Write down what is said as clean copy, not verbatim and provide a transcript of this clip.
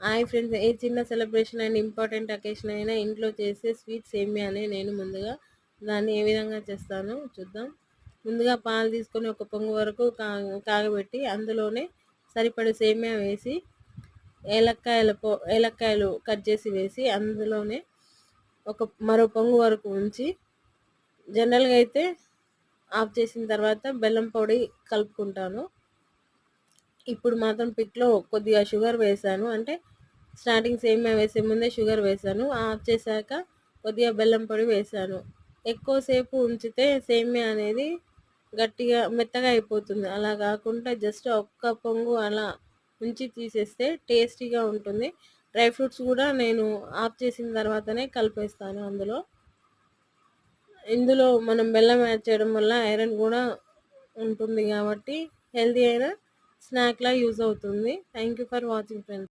Hi friends, ఏ చిన్న celebration and important occasion అయినా ఇంట్లో చేసే స్వీట్ సేమియానే నేను ముందుగా దాన్ని ఏ విధంగా చేస్తానో చూద్దాం. ముందుగా పాలు తీసుకొని ఒక పొంగు వరకు కాగబెట్టి అందులోనే సరిపడే సేమియా వేసి ఏలక్కాయలు కట్ చేసి వేసి అందులోనే మరో పొంగు వరకు ఉంచి జనరల్గా అయితే ఆఫ్ చేసిన తర్వాత బెల్లం పొడి కలుపుకుంటాను. ఇప్పుడు మాత్రం పిక్లో కొద్దిగా షుగర్ వేసాను, అంటే స్టార్టింగ్ సేమియా వేసే ముందే షుగర్ వేసాను. ఆఫ్ చేశాక కొద్దిగా బెల్లం పొడి వేసాను. ఎక్కువసేపు ఉంచితే సేమియా అనేది గట్టిగా మెత్తగా అయిపోతుంది. అలా కాకుండా జస్ట్ ఒక్క పొంగు అలా ఉంచి తీసేస్తే టేస్టీగా ఉంటుంది. డ్రై ఫ్రూట్స్ కూడా నేను ఆఫ్ చేసిన తర్వాతనే కలిపేస్తాను. ఇందులో మనం బెల్లం యాడ్ చేయడం వల్ల ఐరన్ కూడా ఉంటుంది కాబట్టి హెల్తీ అయిన స్నాక్లా యూజ్ అవుతుంది. Thank you for watching friends.